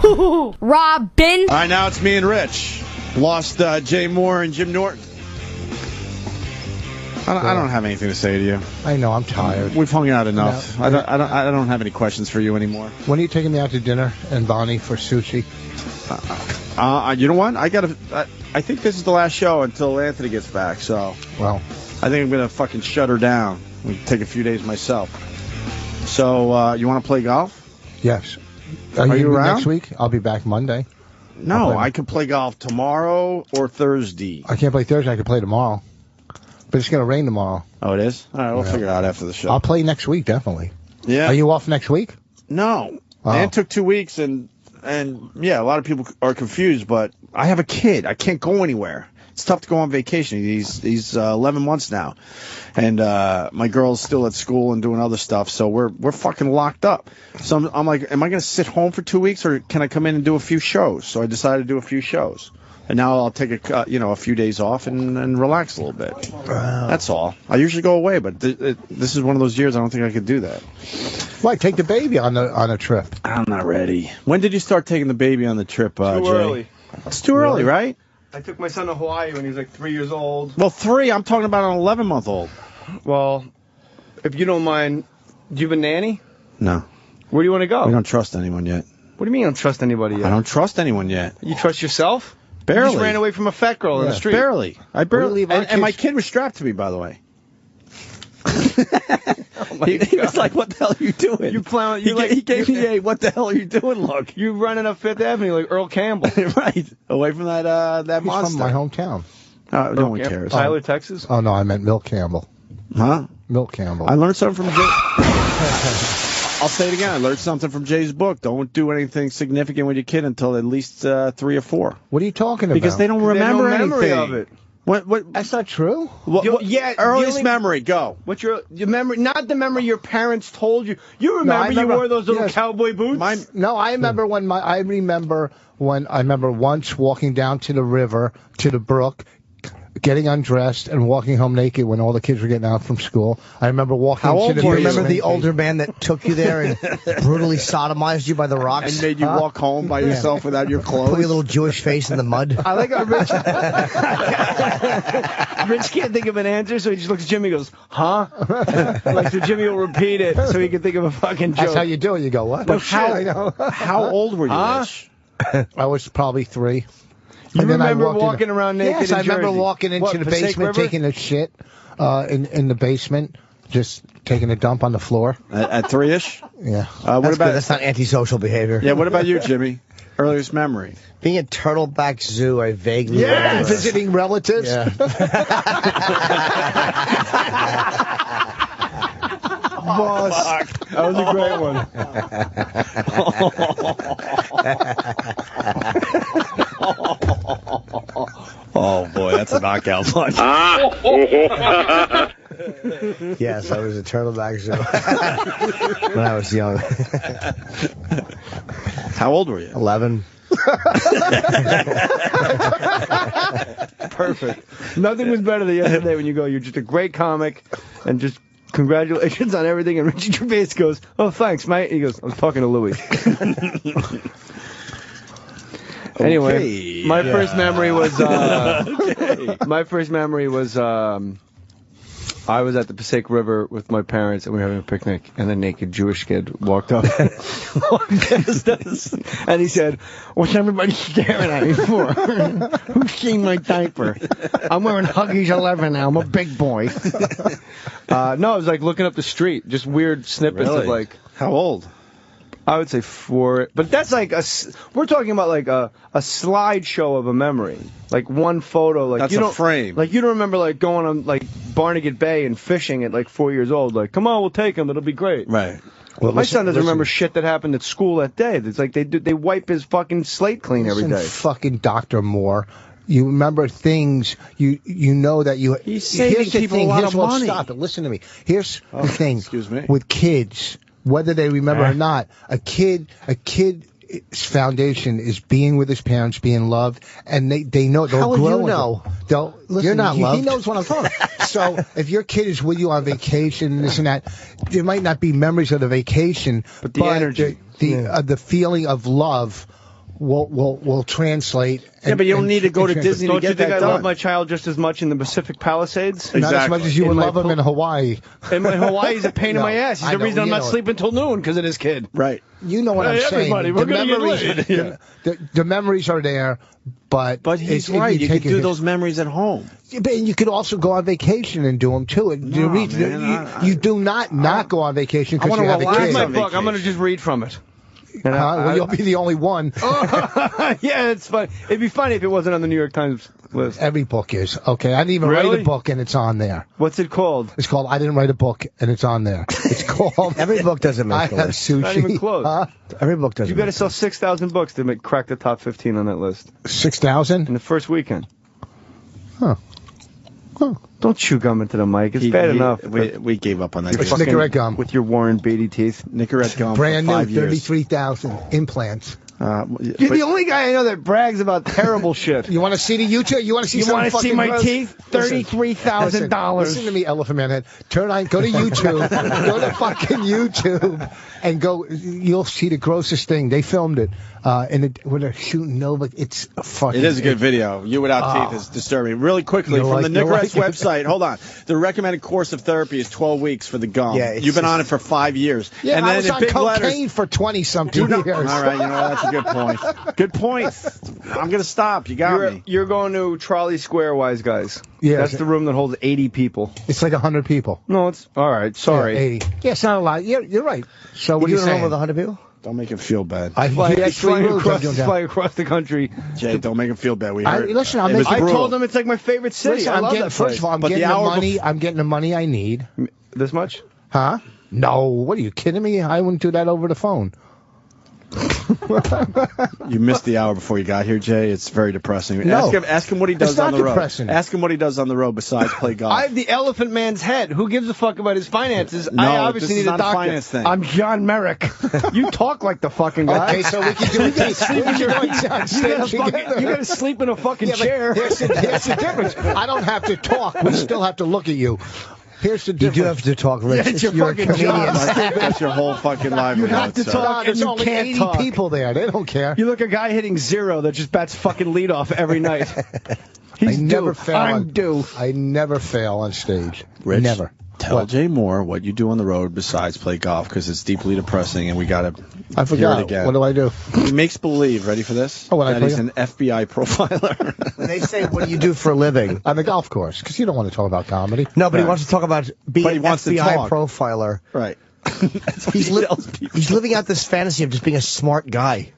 HooHooHooRobin. All right, now it's me and Rich. Lost Jay Mohr and Jim Norton. I don't have anything to say to you. I know, I'm tired. We've hung out enough. No, I don't have any questions for you anymore. When are you taking me out to dinner and Bonnie for sushi? You know what? I think this is the last show until Anthony gets back. So, well, I think I'm gonna fucking shut her down and take a few days myself. So, you want to play golf? Yes. Are you around next week? I'll be back Monday. No, I could play golf tomorrow or Thursday. I can't play Thursday. I could play tomorrow. But it's going to rain tomorrow. Oh, it is? All right, we'll figure it out after the show. I'll play next week, definitely. Yeah. Are you off next week? No. Man took 2 weeks, and yeah, a lot of people are confused, but I have a kid. I can't go anywhere. It's tough to go on vacation. He's 11 months now. And my girl's still at school and doing other stuff, so we're fucking locked up. So I'm like, am I going to sit home for 2 weeks, or can I come in and do a few shows? So I decided to do a few shows. And now I'll take a few days off and relax a little bit. Wow. That's all. I usually go away, but this is one of those years I don't think I could do that. Why, take the baby on a trip? I'm not ready. When did you start taking the baby on the trip, Jay? Too early. It's too early, right? I took my son to Hawaii when he was like 3 years old. Well, 3. I'm talking about an 11-month-old. Well, if you don't mind, do you have a nanny? No. Where do you want to go? We don't trust anyone yet. What do you mean you don't trust anybody yet? I don't trust anyone yet. You trust yourself? Barely. You just ran away from a fat girl in the street. Barely. I barely. And my kid was strapped to me, by the way. He was like, "What the hell are you doing?" He gave me a "What the hell are you doing?" look. You running up Fifth Avenue like Earl Campbell, right? Away from that He's monster. from my hometown. No one cares. Tyler, Texas. Oh no, I meant Milt Campbell. Huh? Milt Campbell. I learned something from Jay. I'll say it again. I learned something from Jay's book. Don't do anything significant with your kid until at least 3 or 4. What are you talking about? Because they don't remember no memory anything of it. What? That's not true. Earliest memory, go. What's your memory? Not the memory your parents told you. You remember, you wore those little cowboy boots? I remember once walking down to the river, to the brook, getting undressed and walking home naked when all the kids were getting out from school. I remember walking to the basement. Do you remember the older man that took you there and brutally sodomized you by the rocks? And made you walk home by yourself without your clothes? Put your little Jewish face in the mud. I like how Rich can't think of an answer, so he just looks at Jimmy and goes, huh? Like, so Jimmy will repeat it so he can think of a fucking joke. That's how you do it. You go, what? But how old were you, Rich? I was probably 3. You remember walking around naked in Jersey? Yes, I remember walking into the basement, taking a shit in the basement, just taking a dump on the floor. At 3-ish? Yeah. That's not antisocial behavior. Yeah, what about you, Jimmy? Earliest memory? Being at Turtleback Zoo, I vaguely remember. Visiting relatives? Yeah. Boss. That was a great one. Oh, boy, that's a knockout punch. Yes, I was at Turtleback Zoo when I was young. How old were you? 11. Perfect. Nothing was better than yesterday when you go, you're just a great comic, and just congratulations on everything. And Richie Gervais goes, oh, thanks, mate. He goes, I was talking to Louis. Anyway, my first memory was I was at the Passaic River with my parents, and we were having a picnic, and a naked Jewish kid walked up and he said, what's everybody staring at me for? Who's seen my diaper? I'm wearing Huggies 11 now. I'm a big boy. No, I was like looking up the street, just weird snippets of like... How old? I would say 4, but that's like we're talking about like a slideshow of a memory, like one photo. Like that's a frame. Like you don't remember like going on like Barnegat Bay and fishing at like 4 years old. Like, come on, we'll take him. It'll be great. Right. Well, my son doesn't remember shit that happened at school that day. It's like they wipe his fucking slate clean every day. Fucking Dr. Moore. You remember things. You know that you. He's saving people a lot of money. Stop it. Listen to me. Here's the thing. Excuse me. With kids. Whether they remember or not, a kid's foundation is being with his parents, being loved, and they know they'll grow. How would you know? They'll listen. You're not loved. He knows what I'm talking about. So if your kid is with you on vacation, this and that, there might not be memories of the vacation, but the energy, the feeling of love will translate. Yeah, but you don't need to go to Disney to Don't you get think that I done. love my child just as much in the Pacific Palisades? Not as much as you would In my love him in Hawaii. In Hawaii, he's a pain in my ass. He's I the know, reason I'm you not know it. sleeping till noon because of this kid. Right. You know what I'm saying. Everybody, we're gonna get laid. The memories are there, but he's right. You could do those memories at home. But you could also go on vacation and do them too. You do not go on vacation because you have a relax kid. Here's my on book. I'm vacation. going to just read from it. Well, you'll be the only one. Yeah, it's fun. It'd be funny if it wasn't on the New York Times list. Every book is. Okay, I didn't even write a book, and it's on there. What's it called? It's called I Didn't Write a Book, and it's on there. It's called Every book doesn't I make the Have list. Sushi. Not even close. Every book doesn't. You got to sell 6,000 books to crack the top 15 on that list 6,000 in the first weekend. Huh. Don't chew gum into the mic. It's bad enough. We gave up on that. It's Nicorette gum. With your Warren Beatty teeth. Nicorette gum. Brand for new, 5 years. 33,000 implants. You're the only guy I know that brags about terrible shit. You want to see the YouTube? You want to see? You want to see my gross? teeth? $33,000. Listen to me, Elephant Man. Go to YouTube. Go to fucking YouTube and go. You'll see the grossest thing. They filmed it. When they're shooting Nova, it's fucking. It is a good video. You without teeth is disturbing. Really quickly, from the Nicorette's website, hold on. The recommended course of therapy is 12 weeks for the gum. Yeah, You've been on it for 5 years. Yeah, and I then was in on big cocaine letters, for 20-something years. All right, you know, that's a good point. Good point. I'm going to stop. You got me. You're going to Trolley Square, Wise Guys. Yeah. That's the room that holds 80 people. It's like 100 people. No, it's all right. Sorry. Yeah, 80. Yeah, it's not a lot. You're right. So what are You you in a room saying? with 100 people? Don't make him feel bad. He has 3 rooms. I'm doing that. Fly across the country. Jay, don't make him feel bad. We heard. Listen, I'm it was making- I brutal. told them it's like my favorite city. Listen, I love that first place. of all, I'm But the getting the hour money. I'm getting the money I need. This much? Huh? No. What are you kidding me? I wouldn't do that over the phone. You missed the hour before you got here, Jay. It's very depressing. No. Ask him what he does It's not on the road. depressing. Ask him what he does on the road besides play golf. I have the Elephant Man's head. Who gives a fuck about his finances? No, I obviously this is need a not a doctor. finance thing. I'm John Merrick. You talk like the fucking guy. Okay, so we can do it. You together. gotta sleep in a fucking chair. Here's the difference. I don't have to talk. We still have to look at you. Here's the You difference. do have to talk, Rich. Yeah, it's your You're a fucking comedian. job. That's your whole fucking livelihood. You have to sir. talk. There's and you only can't 80 talk. people there. They don't care. You look a guy hitting 0 that just bats fucking leadoff every night. He's I never due. fail. I'm due. I never fail on stage. Rich, Never. Tell What? Jay Mohr what you do on the road besides play golf because it's deeply depressing and we got to I hear forgot. it again. What do I do? He makes believe, ready for this? Oh, what I that tell he's you? an FBI profiler. They say, what do you do for a living? On the golf course, because you don't want to talk about comedy. No, but he Right. wants to talk about being But he an wants to FBI talk. profiler. Right. That's what He's, he tells people. he's living out this fantasy of just being a smart guy.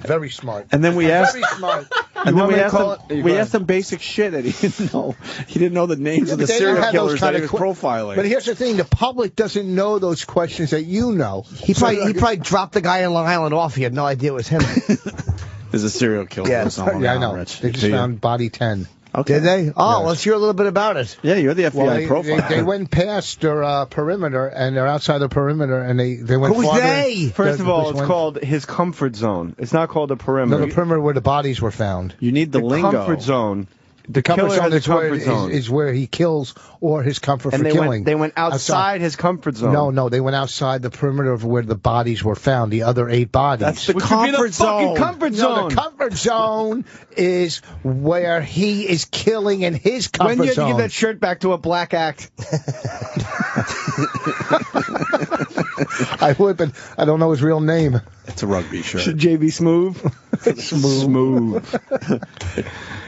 Very smart. And then we asked, Very smart. and then we asked call him, it- we asked him basic shit that he didn't know. He didn't know the names of the But they serial don't have those killers that kind he of was profiling. But here's the thing: the public doesn't know those questions that you know. He probably dropped the guy in Long Island off. He had no idea it was him. There's a serial killer. Yeah. that's on Long Yeah, I Island, know. Rich. They just Do you? found body 10. Okay. Did they? Oh, Yes. let's hear a little bit about it. Yeah, you're the FBI Well, they profiler. went past their perimeter, and they're outside the perimeter, and they went Who's farther. they? First of all, Which it's one? called his comfort zone. It's not called a No, perimeter. the perimeter where the bodies were found. You need the, The lingo. comfort zone. The Comfort killer zone has a is where, comfort zone. is where he kills, or his comfort And for they killing. went outside his comfort zone. No, they went outside the perimeter of where the bodies were found, the other 8 bodies. That's the Which would be the comfort fucking zone. comfort No, zone. the comfort zone is where he is killing in his comfort When do you have to zone. give that shirt back to a black act? I would, but I don't know his real name. It's a rugby shirt. Should JB Smooth? Smooth.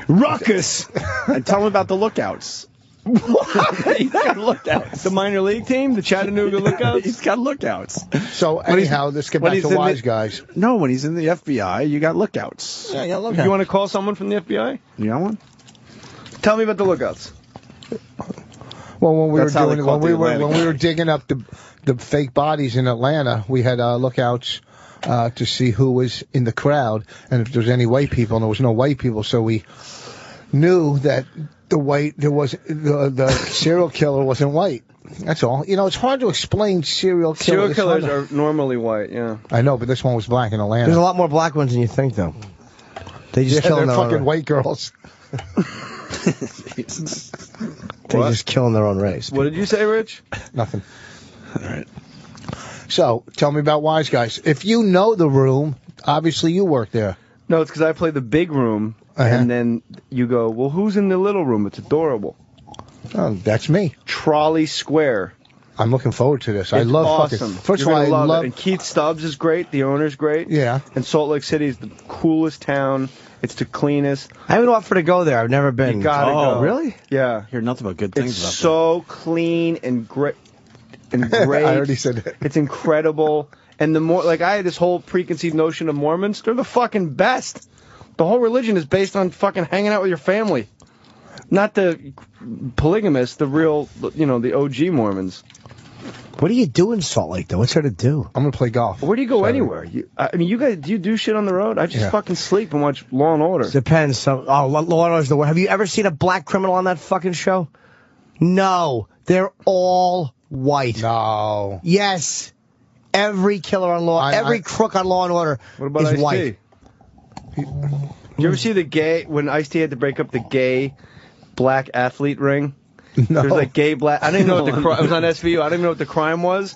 Ruckus. And tell him about the lookouts. He's got lookouts. The minor league team, the Chattanooga Lookouts. He's got lookouts. So anyhow, let's get when back he's to in wise the- guys. No, when he's in the FBI, you got lookouts. Yeah, You want to call someone from the FBI? You got one? Tell me about the Lookouts. Well, when we That's how they caught the Atlantic when we were guy. digging up the fake bodies in Atlanta, we had lookouts to see who was in the crowd and if there was any white people, and there was no white people, so we knew that the serial killer wasn't white. That's all. You know, it's hard to explain serial killers. Serial killers are normally white, yeah. I know, but this one was black in Atlanta. There's a lot more black ones than you think, though. They just kill they're their fucking own. white girls. They just killing their own race. What did you say, Rich? Nothing. All right. So, tell me about wise guys. If you know the room, obviously you work there. No, it's because I play the big room, and then you go, well, who's in the little room? It's adorable. Oh, that's me. Trolley Square. I'm looking forward to this. I It's love awesome. fucking. First of You're all, I gonna love. it. And Keith Stubbs is great. The owner's great. Yeah. And Salt Lake City is the coolest town. It's the cleanest. I haven't offered to go there. I've never been. You gotta go. Really? Yeah. Hear nothing but good things It's about so clean and great. And great. I already said that. It's incredible. And the more, like, I had this whole preconceived notion of Mormons. They're the fucking best. The whole religion is based on fucking hanging out with your family. Not the polygamists, the real, the OG Mormons. What do you do in Salt Lake, though? What's there to do? I'm gonna play golf. Where do you go anywhere? I mean, you guys, do you do shit on the road? I just fucking sleep and watch Law and Order. Depends. Law and Order's the word. Have you ever seen a black criminal on that fucking show? No. They're all white. No. Yes. Every killer on every crook on Law and Order What about is Ice-T? white. Did you ever see when Ice-T had to break up the gay black athlete ring? No. There's like gay black. I didn't know what the crime. It was on SVU. I didn't even know what the crime was.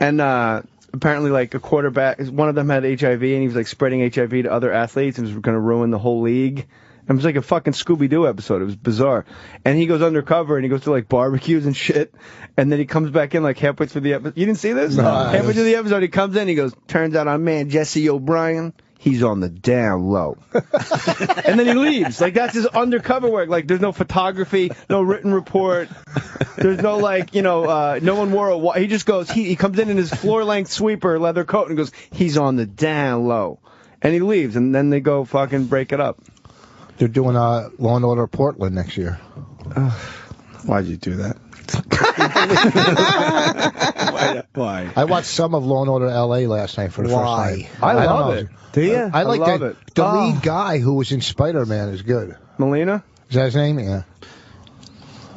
And apparently, like a quarterback, one of them had HIV, and he was like spreading HIV to other athletes, and was going to ruin the whole league. It was like a fucking Scooby-Doo episode. It was bizarre. And he goes undercover, and he goes to like barbecues and shit. And then he comes back in like halfway through the episode. You didn't see this? No. Halfway through the episode, he comes in, he goes, turns out our man Jesse O'Brien, he's on the down low. And then he leaves. Like, that's his undercover work. Like, there's no photography, no written report. There's no, like, no one wore a... He just goes, he comes in his floor-length sweeper leather coat and goes, he's on the down low. And he leaves, and then they go fucking break it up. They're doing Law and Order Portland next year. Why'd you do that? Why? I watched some of Law and Order L.A. last night for the first time. I don't love know. it. Do you? I like love it. The lead guy who was in Spider-Man is good. Melina? Is that his name? Yeah.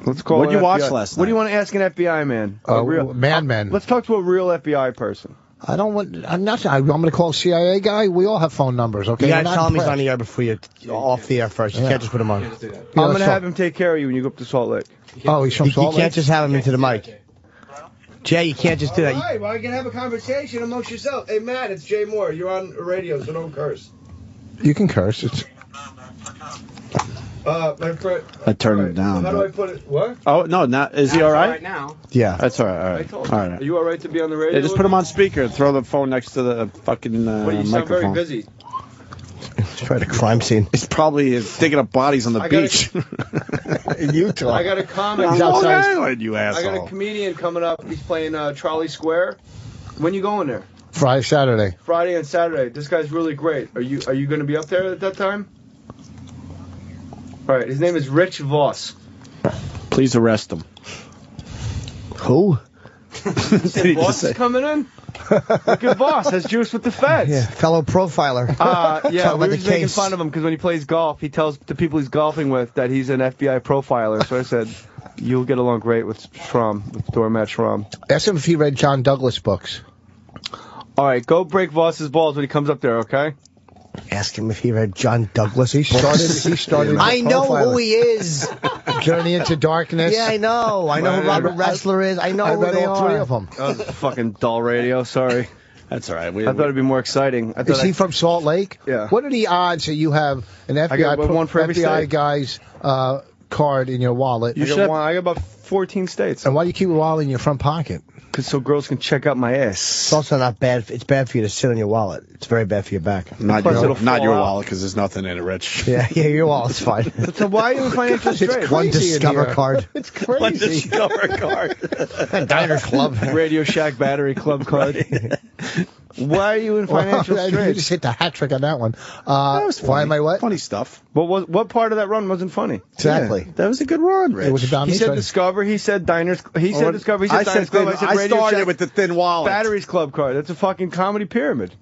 Let's call What'd an you watch FBI. last What do you night? want to ask an FBI man? Man. Let's talk to a real FBI person. I don't want. I'm not. I'm going to call CIA guy. We all have phone numbers. Okay. You We're gotta not tell him he's impressed. on the air before you're off the air first. You can't just put him on. I'm going to have him take care of you when you go up to Salt Lake. Oh, he's from You Salt Lake. can't just have him into the mic. Jay, you can't just do that. right, well, I can have a conversation amongst yourself. Hey, Matt, it's Jay Mohr. You're on radio, so don't curse. You can curse. It's. My friend. I turned it down. How do I put it? What? Oh, no, is he all right? now. Yeah. That's all right. All I right. told All you. right. Are you all right to be on the radio? Yeah, just put him on speaker and throw the phone next to the fucking What, you sound very microphone. busy. It's probably a crime scene. He's probably digging up bodies on the I gotta- beach. In Utah. I got a comic. He's Long outside. Island, you I got a asshole. comedian coming up. He's playing Trolley Square. When you going there? Friday, Saturday. Friday and Saturday. This guy's really great. Are you going to be up there at that time? All right. His name is Rich Voss. Please arrest him. Who? Did he Voss just say? is coming in. Look at Voss. Has juice with the feds. Yeah, fellow profiler. Yeah, Talk we about were the just making case. fun of him because when he plays golf, he tells the people he's golfing with that he's an FBI profiler. So I said, you'll get along great with Schramm, with Doormat Schramm. Ask him if he read John Douglas books. All right, go break Voss's balls when he comes up there, okay? Ask him if he read John Douglas. He started. I know who he is. Journey into Darkness. Yeah, I know. I know who Robert Ressler is. I know I who read they all are. three of them. That was fucking dull radio. Sorry. That's all right. I thought it'd be more exciting. Is he from Salt Lake? Yeah. What are the odds that you have an got FBI, one for every FBI state. guy's card in your wallet? I got about 14 states. And why do you keep your wallet in your front pocket? Because so girls can check out my ass. It's also not bad. It's bad for you to sit on your wallet. It's very bad for your back. Not Plus it'll your, not fall your out. wallet because there's nothing in it, Rich. Yeah, your wallet's fine. So why are you in financial straits? One Discover here. card. It's crazy. Discover card. Diners Club. Radio Shack Battery Club card. Why are you in financial You straits? just hit the hat trick on that one. That was funny. Why am I what? Funny stuff. What part of that run wasn't funny? Exactly. Yeah, that was a good run, Rich. It was about He me. said trying- Discover. He said Diners. He said Discover. He said Diners Club. I said Radio started Shack with the thin wallet. Batteries Club card. That's a fucking comedy pyramid.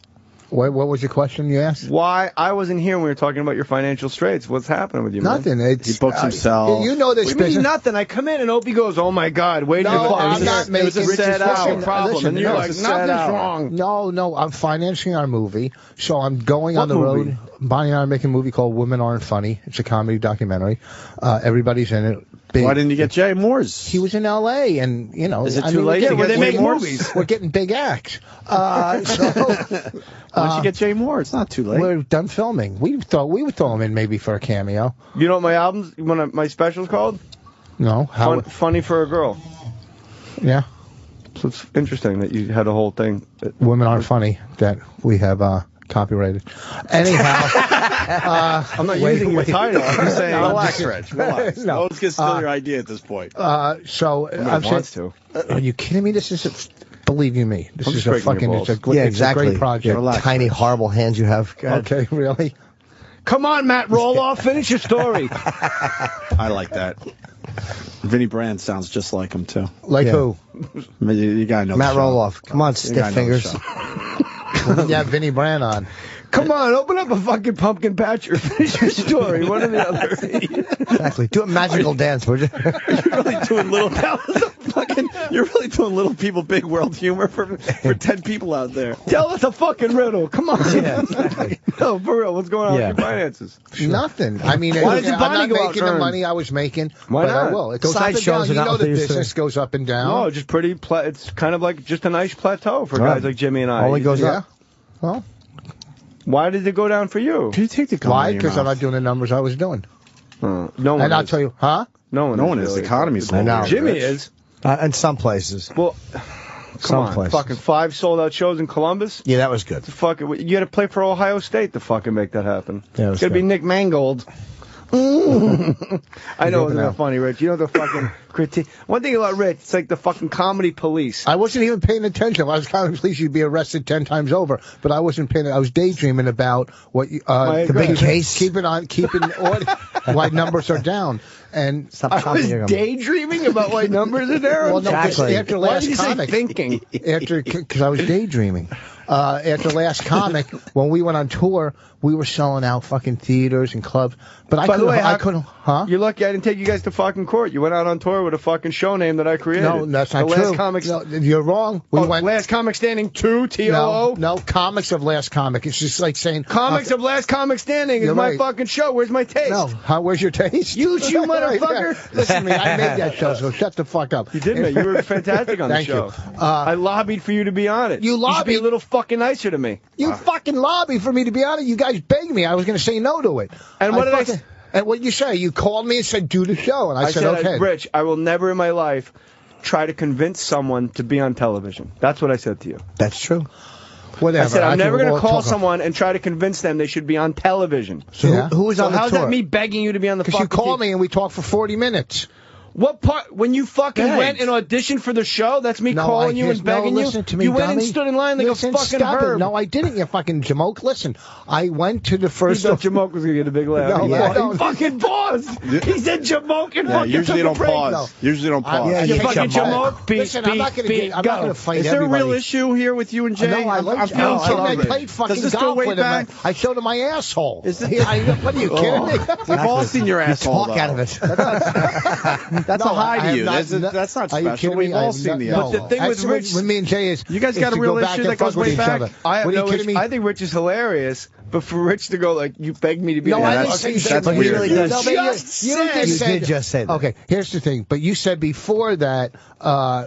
What was your question you asked? Why I wasn't here when we were talking about your financial straits. What's happening with you, man? Nothing. It's, He books himself. You know this What do you mean business. nothing? I come in and Opie goes, "Oh my God, wait a No, minute." I'm not making- It was a Rich's sad hour listen, problem, listen, and you're no, like, it's a sad "Nothing's hour." wrong." No, I'm financing our movie, so I'm going on What the movie? road. Bonnie and I are making a movie called Women Aren't Funny. It's a comedy documentary. Everybody's in it. Big. Why didn't you get Jay Moore's? He was in L.A. and Is it too we're late to getting- get we're Jay getting- Moore's? We're getting big acts. So Why don't you get Jay Mohr? It's not too late. We're done filming. We thought we would throw him in maybe for a cameo. You know what my album's, my special's called? No. How? Funny for a Girl. Yeah. So it's interesting that you had a whole thing. Women aren't funny that we have copyrighted. Anyhow, I'm not using your title. I'm just saying. Relax, Rich. Relax. No. Let's get still your idea at this point. So I'm wants saying, to. are you kidding me? This is believe you me. This I'm is just a breaking your fucking. balls. It's a exactly. great project. Your tiny, horrible hands you have. Okay, really? Come on, Matt, roll off. Finish your story. I like that. Vinny Brand sounds just like him, too. Like who? You gotta know Matt the show. Roloff. Come on, stiff fingers. Yeah, Vinny Brand on. Come on, open up a fucking pumpkin patch or finish your story. One or the other. Exactly. Do a magical dance, would you? You're really doing you're really doing little people, big world humor for 10 people out there. Tell us a fucking riddle. Come on. Yeah, exactly. No, for real. What's going on with your finances? Nothing. I mean, Why did I'm your body not go out making the turn? money I was making, Why but not? I will. It goes Side up and shows down. are You not know the what they used to. business goes up and down. No, just pretty. It's kind of like just a nice plateau for guys like Jimmy and I. Only goes Yeah. up. Well, Why did it go down for you? Can you take the why? Because Because I'm not doing the numbers I was doing. No one. And I'll is. tell you, huh? No one is. really. The economy's low. know. Jimmy Rich. is. In some places. Well, come Some on. places. Fucking 5 sold out shows in Columbus. Yeah, that was good. Fucking, you got to play for Ohio State to fucking make that happen. Yeah, It's got to be good. Nick Mangold. I know it's not funny, Rich. You know the fucking critique. One thing about Rich, it's like the fucking comedy police. I wasn't even paying attention. If I was counting, please, you'd be arrested 10 times over. But I wasn't paying. I was daydreaming about what The big case? keeping why numbers are down. And Stop I was chopping your gum. daydreaming about why numbers are there. well, no, Exactly. after Why last did you say comic, thinking? because I was daydreaming. After last comic, when we went on tour, we were selling out fucking theaters and clubs. But By the way, I couldn't. Huh? You're lucky I didn't take you guys to fucking court. You went out on tour with a fucking show name that I created. No, that's not the true. Last Comic. No, you're wrong. We went. Last Comic Standing 2, TOO. No, comics of last comic. It's just like saying Comics of Last Comic Standing is You're my right. fucking show. Where's my taste? No, where's your taste? You motherfucker. Listen to me, I made that show, so shut the fuck up. You did, man. You were fantastic on the Thank show. you. I lobbied for you to be on it. You should be lobbied? a little fucking nicer to me. You fucking lobbied for me to be on it. You guys begged me. I was going to say no to it. And what did I fucking- And what you say? You called me and said, do the show. And I said, okay. Rich, I will never in my life try to convince someone to be on television. That's what I said to you. That's true. Whatever. I said, I'm never going we'll to call talk- someone and try to convince them they should be on television. So Yeah. who was So on the how's tour? that me begging you to be on the Because fucking you called team? me and we talked for 40 minutes. What part? When you fucking Thanks. went and auditioned for the show, that's me No, calling you and begging you? listen to me, You went dummy. and stood in line like Listen, a fucking stop herb. It. No, I didn't, you fucking jamoke. Listen, I went to the He first... thought Jamoke was going to get a big laugh. No, He yeah, fucking- no. he fucking paused. He said Jamoke and Yeah, fucking usually took a don't break. pause. No. Usually don't pause. Yeah, You yeah, fucking Jamoke. Jamoke. Beat, Listen, I'm not going to fight Is there a everybody. real issue here with you and Jay? No, I like I'm you. feeling I sorry. played fucking Does this go golf way with him. back? I showed him my asshole. Is it- What are you kidding me? We've all seen your asshole. Talk out of it. That's a high to you. That's not Are you special. kidding We've me? all I've seen the no. asshole. But the thing with Actually, Rich- with me and Jay is You guys is got a to real go back issue and that goes fuck with way each back? other. I have What are you no kidding issue. me? I think Rich is hilarious, but for Rich to go like, you begged me to be No, on I that didn't fucking say show. that's that. weird. really does. No, but Just you said- just You said did just say that. Okay, here's the thing. But you said before that.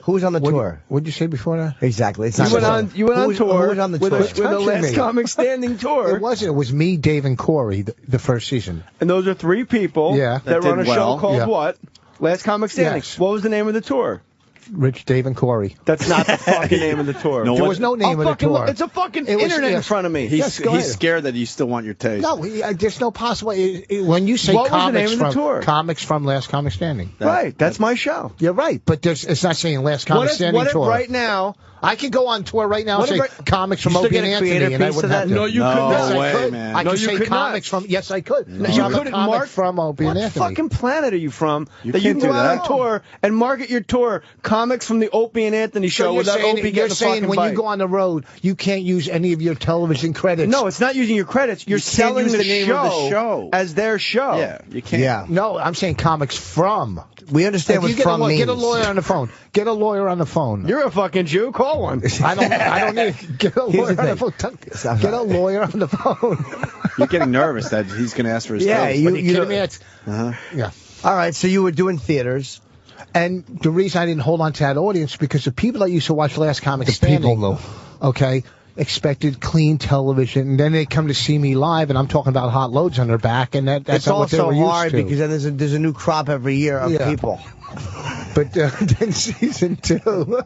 Who was on the tour? What did you say before that? Exactly. It's You not went the on. tour. You went on tour Who was on the with tour? with the Touching Last me. Comic Standing tour. It wasn't. It was me, Dave, and Corey the first season. And those are 3 people Yeah. that run a did well. show called Yeah. what? Last Comic Standing. Yes. What was the name of the tour? Rich, Dave, and Corey. That's not the fucking name of the tour. No, There what- was no name I'll of the fucking tour. look. It's a fucking It was- internet in yes. front of me. Yes, go He's ahead. scared that you still want your taste. No, there's no possible. When you say What was the comics name of the from tour? comics from Last Comic Standing, Right. That's my show. you're right. But it's not saying Last Comic What if, Standing what if tour. right now? I could go on tour right now and What say if right- comics from You still Opie get and a Anthony, creative and I piece wouldn't of have that? to. No, you No could not. Yes, I way, could. man. I No, could you say could comics not. from. Yes, I could. No, I'm you a couldn't comic mark from Opie and What Anthony. fucking planet are you from You that you can't can do go out that. on tour and market your tour comics from the Opie and Anthony show So you're without saying, Opie you're getting a saying fucking when bite? you go on the road, you can't use any of your television credits. No, it's not using your credits. You're You can't selling use the, the name of the show. as their show. Yeah, you can't. Yeah. No, I'm saying comics from. We understand If what you get from means. get a lawyer on the phone. Get a lawyer on the phone. You're a fucking Jew. Call one. I don't need get a Here's lawyer the on the thing. phone. Get a lawyer on the phone. You're getting nervous that he's going to ask for his Yeah, taste. you- Are you kidding me? It's, Uh-huh. yeah. All right, so you were doing theaters. And the reason I didn't hold on to that audience because the people that used to watch Last Comic Standing, people know. okay, expected clean television, and then they come to see me live, and I'm talking about hot loads on their back, and that's It's not what they also were used hard to. because then there's a new crop every year of people. But then season 2.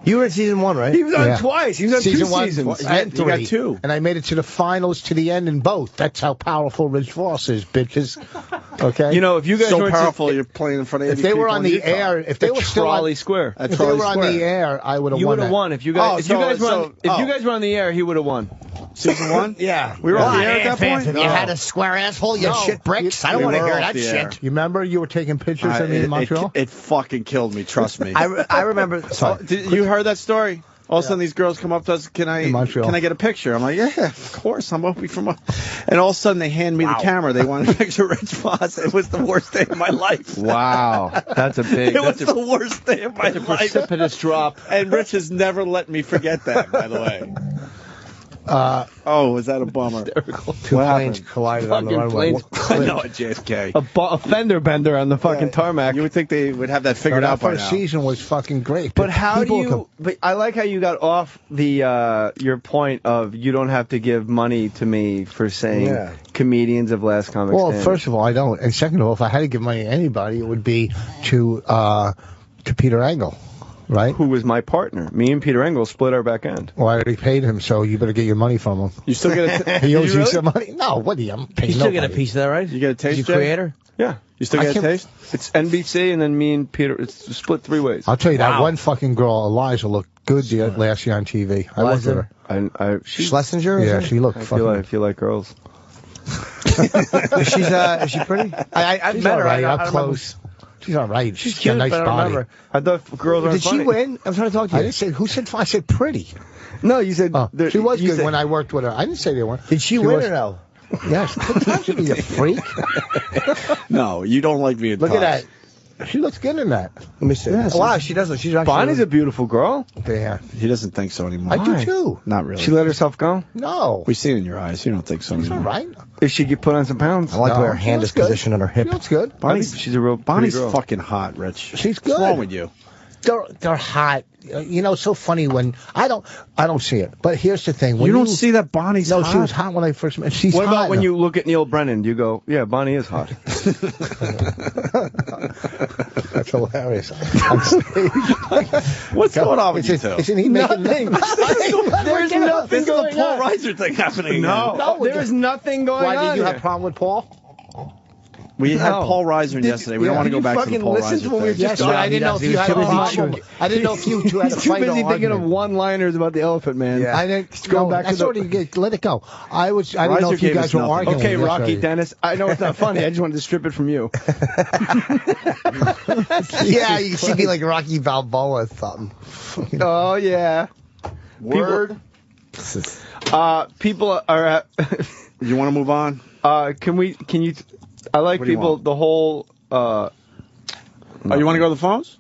You were in season 1, right? He was on twice. He was on season 2 1 seasons. and 3. You got 2. And I made it to the finals, to the end in both. That's how powerful Rich Voss is, bitches. Okay? You know, if you guys So weren't powerful, you're playing in front of 80 if they were people on in the Utah. air, if they were still Trolley on, Square. if they were on the air, I would have won. You would have that. won if you guys. If you guys were on the air, he would have won. Season 1? Yeah. We were on the air at that point? Anthony, you had a square asshole, you shit bricks. I don't we want to were hear off that the air. shit. You remember you were taking pictures of me in Montreal? It fucking killed me, trust me. I remember. Sorry. You heard that story? All of a sudden, these girls come up to us. Can I get a picture? I'm like, yeah, of course. I'm Opie from. And all of a sudden, they hand me the camera. They want a picture of Rich Voss. It was the worst day of my life. Wow, that's a big. It was the worst day of my life. Precipitous drop. And Rich has never let me forget that. By the way. Was that a bummer? Two planes collided on the runway. I know at JFK. A fender bender on the fucking tarmac. You would think they would have that figured out by now. That first season was fucking great. But how do you? But I like how you got off the your point of you don't have to give money to me for saying comedians of Last Comic Standing. Well, first of all, I don't, and second of all, if I had to give money to anybody, it would be to Peter Engel. Right? Who was my partner. Me and Peter Engel split our back end. Well, I already paid him, so you better get your money from him. You still get a he owes you some money? No, what do you? I'm paying You still nobody. get a piece of that, right? You get a taste, You creator? Yeah. You still get a taste? It's NBC, and then me and Peter, it's split 3 ways. I'll tell you, that one fucking girl, Eliza, looked good last year on TV. I worked with her. Schlesinger? Yeah, she looked fucking... I feel like girls. Is she pretty? I've met her. Right, I up close. She's all right. She's got cute, a nice but I don't body. remember. I thought girls aren't Did funny. she win? I'm trying to talk to you. I didn't say, who said, I said pretty. No, you said... she was good when I worked with her. I didn't say they weren't. Did she win or no? Yes. Don't you be a freak. No, you don't like being Look at that. She looks good in that. Let me see. Yes. Wow, she does look. She's actually. Bonnie's a beautiful girl. Yeah. He doesn't think so anymore. I do too. Not really. She let herself go? No. We see it in your eyes. You don't think so She's all anymore. right. If she could put on some pounds. I like the way her she hand looks is good. positioned on her hip. She looks good. She's a real Bonnie's pretty girl. fucking hot, Rich. She's good. What's wrong with you? They're hot. You know, it's so funny when I don't see it. But here's the thing: when You don't see that Bonnie's hot? No, she was hot when I first met. She's What hot about when now. you look at Neil Brennan? Do you go, yeah, Bonnie is hot? That's hilarious. On stage. What's going on with you two? Isn't he making Nothing. There's nothing This is going the Paul on. Reiser thing happening. No, there's nothing going on. Why did you have a here. problem with Paul? We had Paul Reiser yesterday. We don't want to go back to the Paul listen to what we were Reiser just thing. Yes, but I didn't know if you had a problem. I didn't know if you two had a He's too fight busy or thinking of argument. one-liners about the Elephant Man. Yeah. I didn't Go no, back to that's the- already let it go. I didn't know Reiser if you gave guys us were nothing. arguing. Okay, Rocky yesterday. Dennis. I know it's not funny. I just wanted to strip it from you. Yeah, you should be like Rocky Balboa or something. Oh yeah. Word. People are. You want to move on? Can you? I like What do you people. want? The whole. Oh, you want to go to the phones?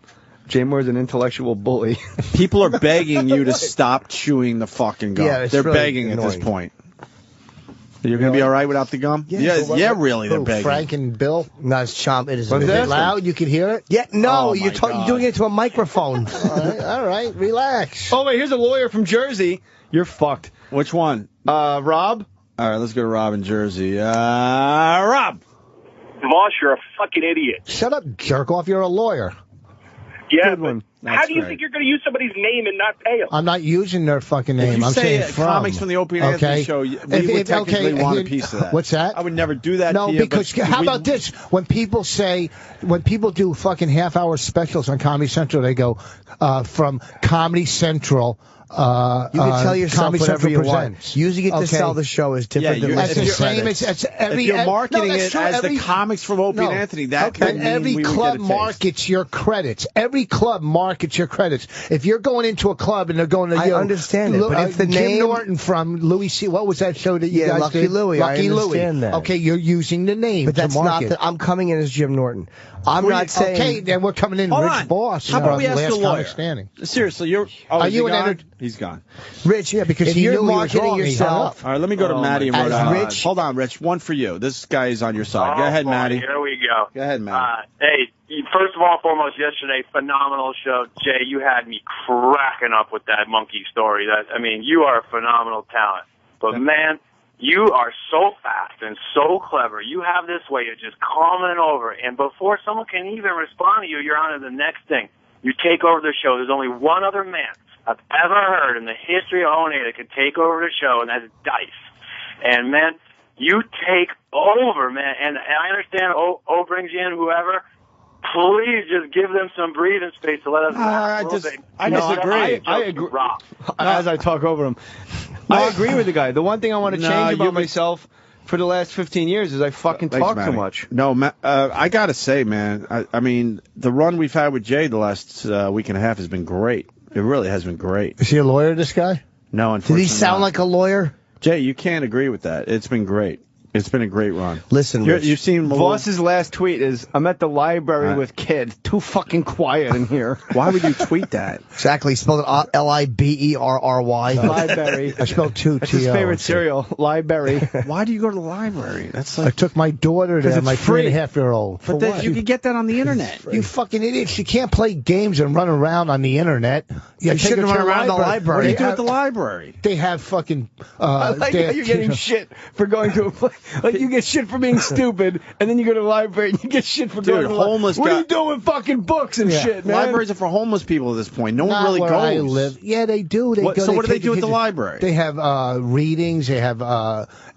Jay Moore's an intellectual bully. People are begging you to stop chewing the fucking gum. Yeah, it's They're really begging at this annoying. point. You're going to be all right without the gum? Really, they're begging. Frank and Bill. No, it's chomp. It is. Is that? it loud? You can hear it? Yeah, no, Oh, you're my God. doing it to a microphone. All right, relax. Oh wait, here's a lawyer from Jersey. You're fucked. Which one? Rob. All right, let's go to Rob in Jersey. Rob. Voss, you're a fucking idiot. Shut up, jerk off. You're a lawyer. Yeah, Good one. but how That's do you great. think you're going to use somebody's name and not pay them? I'm not using their fucking name. If you I'm say saying from. comics from the Opie and Anthony show, we would technically want a piece of that. What's that? I would never do that No, to you. because but how we- about this? When people do fucking half-hour specials on Comedy Central, they go from Comedy Central. You can tell yourself Comedy whatever Central you want. presents. Using it to Okay. sell the show is different than That's listing the same credits. as every. If you're marketing no, that's it true. as Every- the comics from Opie and Anthony, that would and mean every we would club get a taste. markets your credits. Every club markets your credits. If you're going into a club and they're going to, I understand it, but if the Jim name- Norton from Louis C. What was that show that you Yeah, guys Lucky did? Louie, I Lucky Louie. understand that. Okay, you're using the name, But that's to not. market. I'm coming in as Jim Norton. I'm not saying. Okay, then we're coming in. Hold Rich on. Boss. How about we ask last the lawyer? comic standing. Seriously, you're. Oh, Are is he you an gone? enter- He's gone. Rich, Yeah, because if he you're knew he was marketing wrong, he hung yourself, up. All right, let me go to Maddie in as Rhode Island. Rich- Hold on, Rich. One for you. This guy is on your side. Go ahead, boy, Maddie. Here we go. Go ahead, Maddie. Hey, first of all, foremost, yesterday, phenomenal show. Jay, you had me cracking up with that monkey story. You are a phenomenal talent. But, man, you are so fast and so clever. You have this way of just calming it over. And before someone can even respond to you, you're on to the next thing. You take over the show. There's only one other man I've ever heard in the history of O&A that could take over the show, and that's Dice. And, man, you take over, man. And I understand O brings you in, whoever. Please just give them some breathing space to let us I disagree. I agree. As I talk over him. I agree with the guy. The one thing I want to change about myself for the last 15 years is I fucking talk too much. No, I got to say, man, I mean, the run we've had with Jay the last week and a half has been great. It really has been great. Is he a lawyer, this guy? No, unfortunately. Did he sound like a lawyer? Jay, you can't agree with that. It's been great. It's been a great run. Listen, you've seen Voss's last tweet is, I'm at the library with kid. Too fucking quiet in here. Why would you tweet that? Exactly. He spelled it Liberry. Library. I spelled two T-O. That's his favorite cereal, Library. Why do you go to the library? That's I took my daughter there, my 3.5-year-old. But you can get that on the internet. You fucking idiots. You can't play games and run around on the internet. You shouldn't run around the library. What do you do at the library? They have fucking... I like how you're getting shit for going to a place. Like, you get shit for being stupid, and then you go to the library and you get shit for going to the homeless What are you doing with fucking books and shit, man? Libraries are for homeless people at this point. No one really where goes. I live. Yeah, they do. So what do they do at the library? They have readings. They have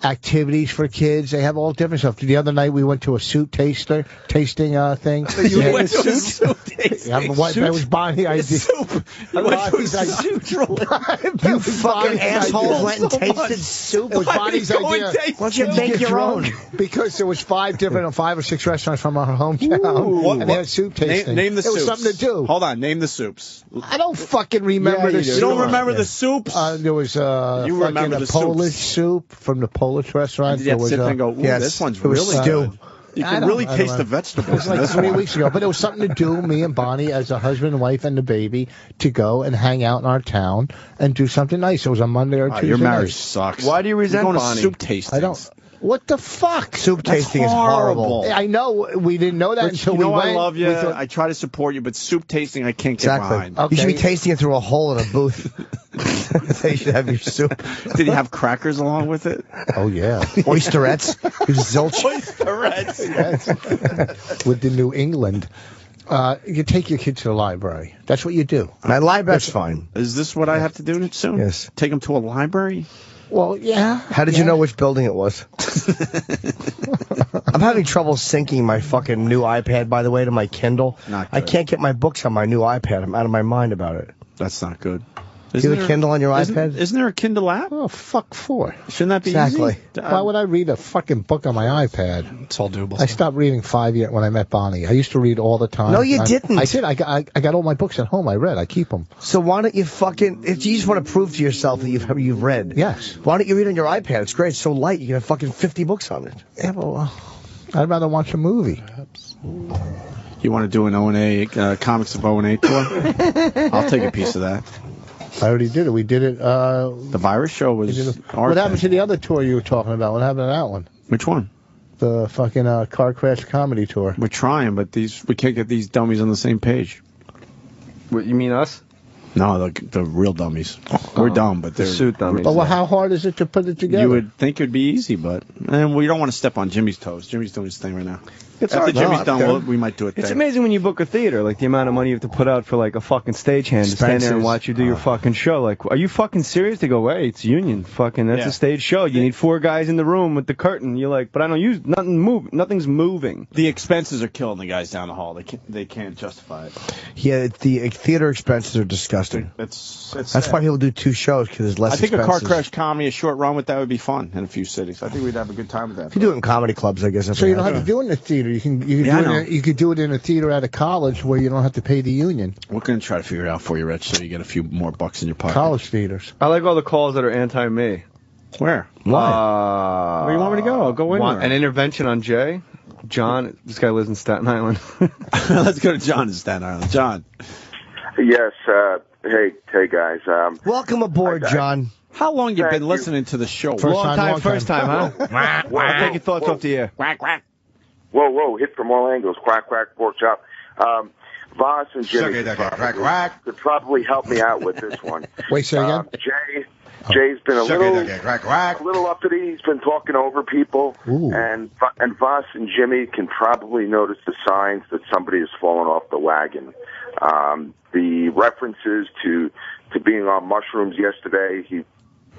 activities for kids. They have all different stuff. The other night we went to a soup tasting thing. You went to a soup tasting? That was Bonnie. I did. Soup. You went to a soup. You fucking assholes went and tasted soup. It was Bonnie's idea. Why don't you make your own? Because there was 5 or 6 restaurants from our hometown, and they had soup tasting. Name the soups. It was something to do. Hold on, name the soups. I don't fucking remember the soup. You don't remember the soups? There was a Polish soup from the Polish restaurant. Did you have to sit there and go, ooh, this one's really good. You can really taste the vegetables. It was like 3 weeks ago, but it was something to do, me and Bonnie, as a husband and wife and the baby, to go and hang out in our town and do something nice. It was a Monday or Tuesday Your marriage night. sucks. Why do you resent Bonnie? Bonnie? Soup tasting. I don't. What the fuck? Soup tasting is horrible. I know. We didn't know that until we went. I love you. I try to support you, but soup tasting I can't get behind. Okay. You should be tasting it through a hole in a booth. They should have your soup. Did he have crackers along with it? Oh, yeah. Oysterettes. Zilch. Oysterettes. Yes. With the New England. You take your kids to the library. That's what you do. That's fine. Is this what I have to do soon? Yes. Take them to a library? Well, yeah. How did you know which building it was? I'm having trouble syncing my fucking new iPad, by the way, to my Kindle. Not good. I can't get my books on my new iPad. I'm out of my mind about it. That's not good. Do you have a Kindle on your iPad? Isn't there a Kindle app? Oh, fuck for. Shouldn't that be Exactly. easy? Why would I read a fucking book on my iPad? It's all doable. I stopped reading 5 years when I met Bonnie. I used to read all the time. No, you didn't. I did. I got all my books at home. I read. I keep them. So why don't you fucking... If you just want to prove to yourself that you've read. Yes. Why don't you read on your iPad? It's great. It's so light. You can have fucking 50 books on it. Yeah, well, I'd rather watch a movie. You want to do an O&A, Comics of O&A tour? I'll take a piece of that. I already did it. We did it. The virus show was. What happened to the other tour you were talking about? What happened to that one? Which one? The fucking car crash comedy tour. We're trying, but we can't get these dummies on the same page. What, you mean us? No, the real dummies. We're dumb, but they're suit dummies. But how hard is it to put it together? You would think it'd be easy, but we don't want to step on Jimmy's toes. Jimmy's doing his thing right now. After Jimmy's done, we might do it. It's amazing when you book a theater, like the amount of money you have to put out for like a fucking stagehand to stand there and watch you do your fucking show. Like, are you fucking serious? They go, hey, it's union. Fucking, that's a stage show. You need 4 guys in the room with the curtain. You're like, but I don't use nothing's moving. The expenses are killing the guys down the hall. They can't justify it. Yeah, the theater expenses are disgusting. That's why people do 2 shows, because there's less expenses. I think a car crash comedy, a short run with that would be fun in a few cities. I think we'd have a good time with that. If you do it in comedy clubs, I guess. So you don't have to do it in a theater. You could do it in a theater at a college where you don't have to pay the union. We're going to try to figure it out for you, Rich, so you get a few more bucks in your pocket. College theaters. I like all the calls that are anti-me. Where? Why? Where do you want me to go? I'll go anywhere. An intervention on Jay? John, this guy lives in Staten Island. Let's go to John in Staten Island. John. Yes. Hey, guys. Welcome aboard, John. How long you been listening to the show? First time, huh? I'll take your thoughts off the air. Quack, quack. Whoa, hit from all angles. Quack, quack, pork chop. Voss and Jimmy could probably help me out with this one. Wait, say again? Jay's been a little uppity. He's been talking over people, and Voss and Jimmy can probably notice the signs that somebody has fallen off the wagon. The references to being on mushrooms yesterday, he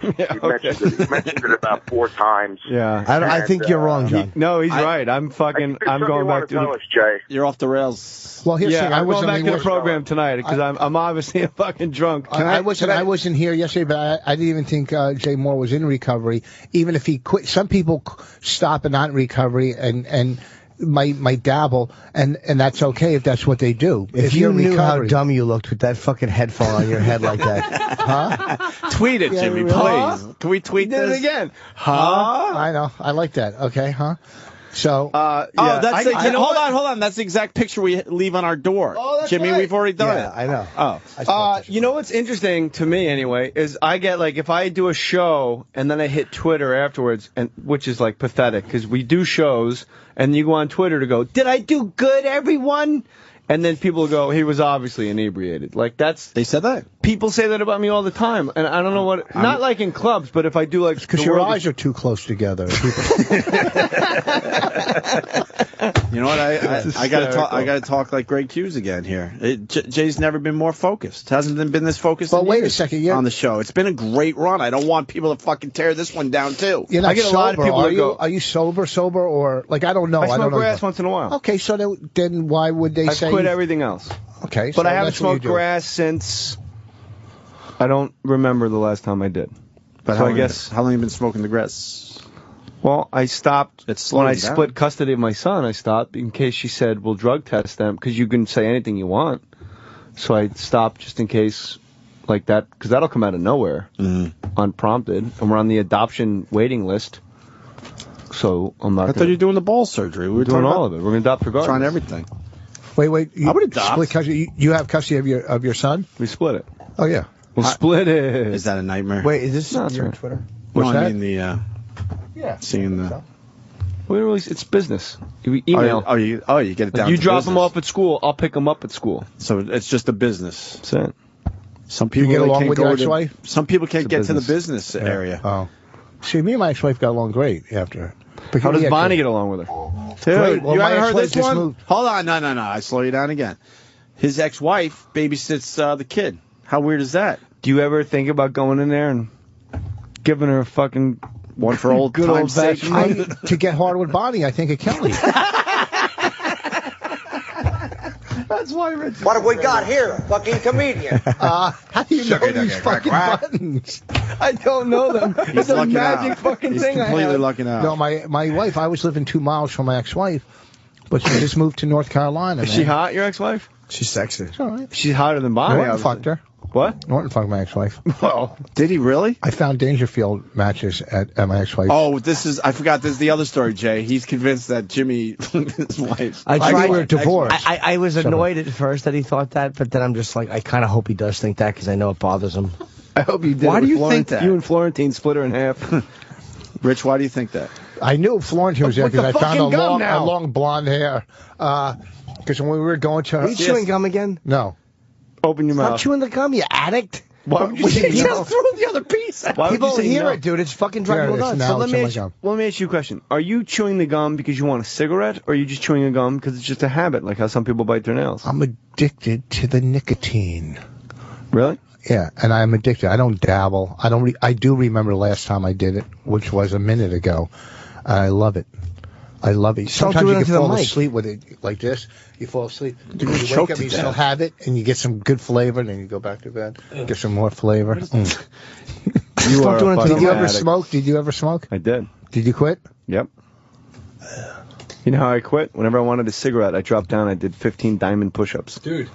mentioned it about 4 times. Yeah, I think you're wrong, John. No, he's right. I'm going back to Jay. You're off the rails. Well, here's the thing. I'm going back to the program tonight because I'm obviously a fucking drunk. I wasn't here yesterday, but I didn't even think Jay Mohr was in recovery. Even if he quit, some people stop and not in recovery and might dabble, and that's okay if that's what they do. If you knew how dumb you looked with that fucking headphone on your head like that. Huh? Tweet it, Jimmy, please. Can we tweet this? Did it again. I know. I like that. Okay, huh? So, hold on. That's the exact picture we leave on our door. Oh, that's Jimmy, right. we've already done it. I know. Oh. You know what's interesting to me anyway is I get like if I do a show and then I hit Twitter afterwards, and which is like pathetic because we do shows and you go on Twitter to go, did I do good, everyone? And then people go, he was obviously inebriated. Like they said that. People say that about me all the time, and I don't know what. Not like in clubs, but if I do like because your eyes are too close together. You know what? I gotta talk like Greg Hughes again here. Jay's never been more focused. Hasn't been this focused. But wait a second, on the show. It's been a great run. I don't want people to fucking tear this one down too. You're not I get sober. a lot of people that go, are you sober, or like I don't know. I smoke grass once in a while. Okay, so then why would they say? I quit everything else. Okay, but so I haven't smoked grass since. I don't remember the last time I did. But so how long have you been smoking the grass? Well, I stopped when I down. split custody of my son. I stopped in case she said, "We'll drug test them," because you can say anything you want. So I stopped just in case, like that, because that'll come out of nowhere, unprompted, and we're on the adoption waiting list. So I'm not. I thought you were doing the ball surgery. We were doing all of it. We're going to adopt regardless. Trying everything. Wait. I would adopt. Split custody. You have custody of your son? We split it. Oh yeah. We'll split it. Is that a nightmare? Wait, is this No, your right. Twitter? What's that? I mean the seeing the. It's business. You email. You get it down. You to drop business. them off at school. I'll pick them up at school. So it's just a business. That's it. Some people get really along can't with go your to- ex-wife? Some people can't get to the business. business area. Oh. See, me and my ex-wife got along great after. How does Bonnie get along with her? Dude, Great. Well, you my haven't heard ex-wife this just one? moved. Hold on, no. I slow you down again. His ex-wife babysits the kid. How weird is that? Do you ever think about going in there and giving her a fucking one for old good time's sake? To get hard with Bonnie, I think of Kelly. That's why Rich. What have we got here? A fucking comedian. How do you know these fucking buttons? I don't know them. It's a lucking magic out. fucking He's thing. completely lucking out. No, my wife, I was living 2 miles from my ex-wife, but she just moved to North Carolina. Is she hot, your ex-wife? She's sexy. It's all right. She's hotter than Bonnie. Norton obviously. fucked her. What? Norton fucked my ex-wife. Well, did he really? I found Dangerfield matches at my ex-wife. Oh, I forgot. This is the other story, Jay. He's convinced that Jimmy, his wife. I tried. We were divorced. I was annoyed at first that he thought that, but then I'm just like, I kind of hope he does think that because I know it bothers him. I hope you did. Why do you think that? You and Florentine split her in half. Rich, why do you think that? I knew Florentine was there With the because I found fucking a gum now. long blonde hair. Because when we were going to her... Are you chewing gum again? No. Open your Stop mouth. chewing the gum, you addict. Why would you say He no? just threw the other piece. Why would People you say hear no? it, dude. It's fucking There driving it me is. nuts. Now So let it's me in my ask, gum. let me ask you a question. Are you chewing the gum because you want a cigarette, or are you just chewing a gum because it's just a habit, like how some people bite their nails? I'm addicted to the nicotine. Really? Yeah, and I'm addicted. I don't dabble. I do remember the last time I did it, which was a minute ago. I love it. I love it. Sometimes do it you into can the fall mic. asleep with it like this. You fall asleep. You wake choked up, to you death. still have it, and you get some good flavor, and then you go back to bed, get some more flavor. You are a Did fucking you ever addict. smoke? Did you ever smoke? I did. Did you quit? Yep. You know how I quit? Whenever I wanted a cigarette, I dropped down. I did 15 diamond push-ups. Dude.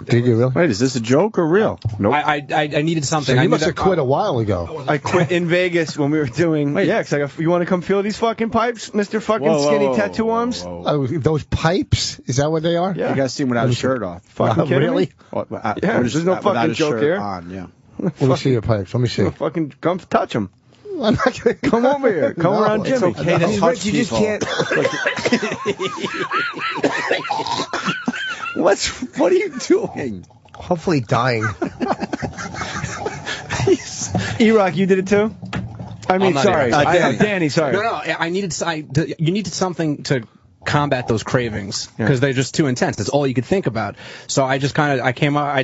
Did you really? Wait, is this a joke or real? Nope. I needed something. So I you knew must that- have quit a while ago. I quit in Vegas when we were doing. Wait. Yeah, because I got. You want to come feel these fucking pipes, Mr. Fucking Skinny Tattoo Arms? Oh, those pipes? Is that what they are? Yeah. You guys see him without a shirt off. Fucking kidding really? me? Yeah, there's no without fucking a joke shirt here. on, yeah. Let me see your pipes. Let me see. Fucking come touch them. I'm not gonna Come over here. Come No, around it's Jimmy. okay to touch You just people. can't. What are you doing? Hopefully dying. E-Rock, you did it too? I mean, sorry. Danny, sorry. No, you needed something to combat those cravings because they're just too intense. That's all you could think about. So I just I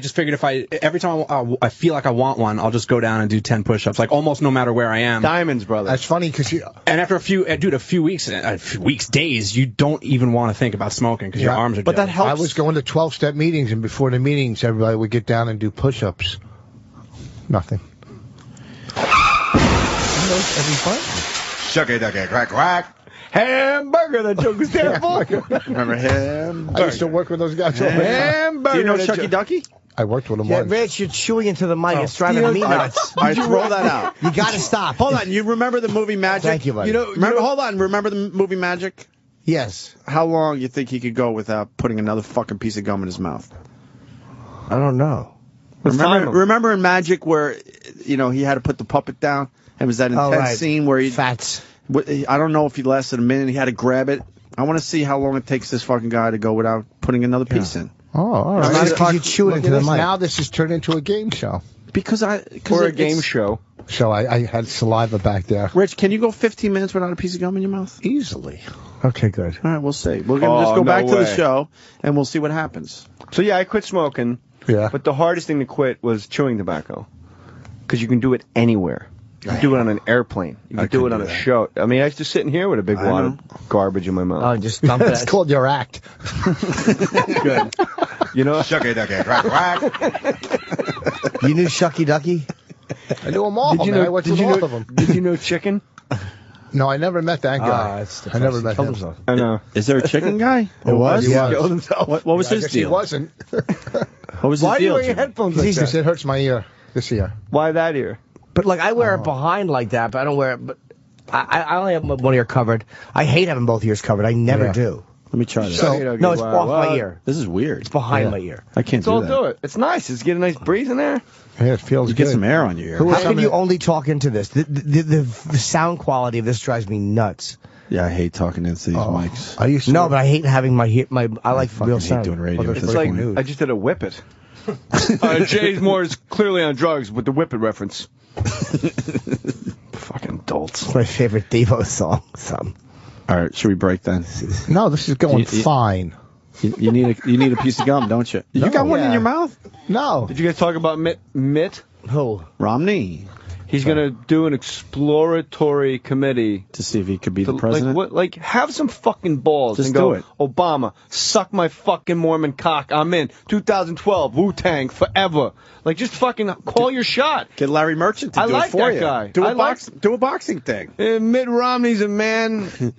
just figured every time I feel like I want one, I'll just go down and do 10 push-ups, like almost no matter where I am. Diamonds, brother. That's funny because and after a few weeks, days, you don't even want to think about smoking because your arms are. But jelly. that helps. I was going to 12-step meetings, and before the meetings, everybody would get down and do push-ups. Nothing. Shucky ducky quack quack. Hamburger, that joke was terrible. Remember him? I used to work with those guys. Hamburger. Do you know Shucky Ducky? I worked with him Yeah, once. Rich, you're chewing into the mic. It's driving me nuts. I throw that out. You got to stop. Hold on. You remember the movie Magic? Thank you, buddy. Hold on. Remember the movie Magic? Yes. How long you think he could go without putting another fucking piece of gum in his mouth? I don't know. Remember in Magic where, he had to put the puppet down? And was that intense scene where he... Fats. I don't know if he lasted a minute. He had to grab it. I want to see how long it takes this fucking guy to go without putting another piece in. Oh, all right. Because you chew it into the mic. Now this has turned into a game show. Or a game show. So I had saliva back there. Rich, can you go 15 minutes without a piece of gum in your mouth? Easily. Okay, good. All right, we'll see. We're going to just go back to the show, and we'll see what happens. So, I quit smoking. Yeah. But the hardest thing to quit was chewing tobacco. Because you can do it anywhere. You can do it on an airplane. You can do it on a show. I mean, I used to sit in here with a big wad of garbage in my mouth. Oh, just dump it. It's called your act. Good. Shucky ducky quack quack. You knew Shucky Ducky? I knew them all. I went through all of them. Did you know Chicken? No, I never met that guy. I never met him. I know. Is there a chicken guy? There was. He killed himself. What was his deal? He wasn't. What was his deal? Why do you wear your headphones like that? It hurts my ear. This ear. Why that ear? But I wear it behind like that, but I don't wear it. But I only have one ear covered. I hate having both ears covered. I never do. Let me try this. No, it's off my ear. This is weird. It's behind my ear. I can't do it. It's nice. It's getting a nice breeze in there. Yeah, it feels good. You get some air on your ear. How can you only talk into this? The sound quality of this drives me nuts. Yeah, I hate talking into these mics. But I hate having my I like real sound. Doing radio. It's like I just did a whippet. Jay Mohr is clearly on drugs with the whippet reference. Fucking dolts. It's my favorite Devo song. All right, should we break then? No, this is going fine. You need a piece of gum, don't you? You got one in your mouth? No. Did you guys talk about Mitt? Who? Romney. He's going to do an exploratory committee to see if he could be the president. Have some fucking balls. Just and go, do it. Obama, suck my fucking Mormon cock. I'm in. 2012, Wu-Tang, forever. Just fucking call your shot. Get Larry Merchant to do it for you. I like that guy. Do a boxing thing. Mitt Romney's a man.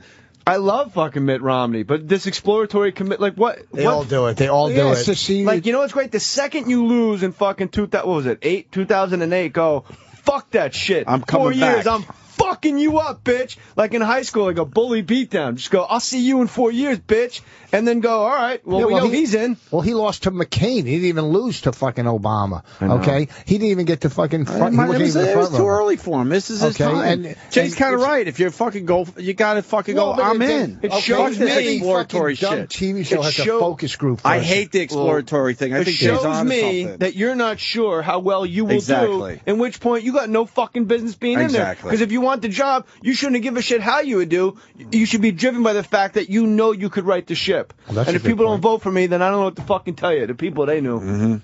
I love fucking Mitt Romney, but this exploratory committee, what? They all do it. They all do it. You know what's great? The second you lose in fucking 2008, go, fuck that shit. I'm coming 4 years, back. I'm fucking you up, bitch. Like in high school, a bully beatdown. Just go, I'll see you in 4 years, bitch. And then go, all right, we know he's in. Well, he lost to McCain. He didn't even lose to fucking Obama. Okay? He didn't even get to fucking front. It was too early for him. This is his time. And Jay's kind of right. If you fucking go, you got to fucking go, I'm in. It shows me exploratory shit. TV show has a focus group. I hate the exploratory thing. I think it shows me that you're not sure how well you will do. In which point, you got no fucking business being in there. Because if you want the job, you shouldn't give a shit how you would do. You should be driven by the fact that you know you could right the ship. And if people don't vote for me, then I don't know what to fucking tell you. The people, they knew. Mm-hmm.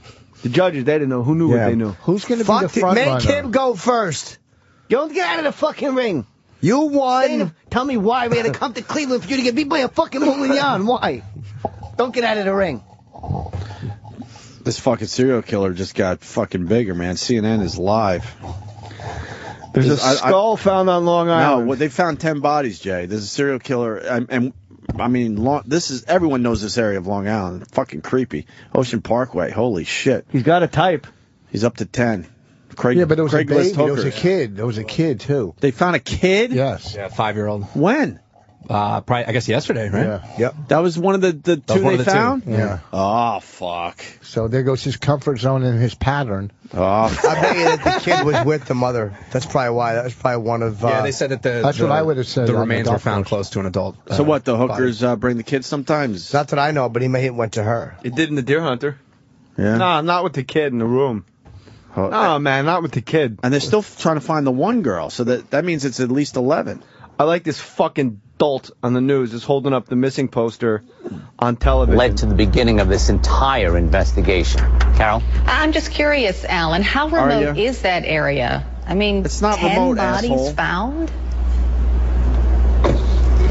The judges, they didn't know. Who knew what they knew? Who's going to be the front runner? Make him go first. Don't get out of the fucking ring. You won. Tell me why we had to come to Cleveland for you to get beat by a fucking Julian. Why? Don't get out of the ring. This fucking serial killer just got fucking bigger, man. CNN is live. There's a skull found on Long Island. No, they found 10 bodies, Jay. There's a serial killer, and I mean, everyone knows this area of Long Island. Fucking creepy. Ocean Parkway. Holy shit. He's got a type. He's up to 10. But it was a baby. It was a kid. There was a kid, too. They found a kid? Yes. Yeah, 5-year-old. When? Probably, I guess yesterday, right? Yeah. Yep. That was one of the two one they of the two. found? Yeah. Oh, fuck. So there goes his comfort zone and his pattern. Oh, I bet you that the kid was with the mother. That's probably why. That was probably one of. Yeah, they said that That's what I would have said. the on remains were golf found course. close to an adult. so what, the hookers bring the kids sometimes? Not that I know, but he may have went to her. It did in the Deer Hunter. Yeah. No, not with the kid in the room. Oh, No, man, not with the kid. And they're still trying to find the one girl, so that means it's at least 11. I like this fucking dolt on the news is holding up the missing poster on television. Led to the beginning of this entire investigation. Carol? I'm just curious, Alan, how remote is that area? I mean, It's not 10 remote, bodies asshole. found?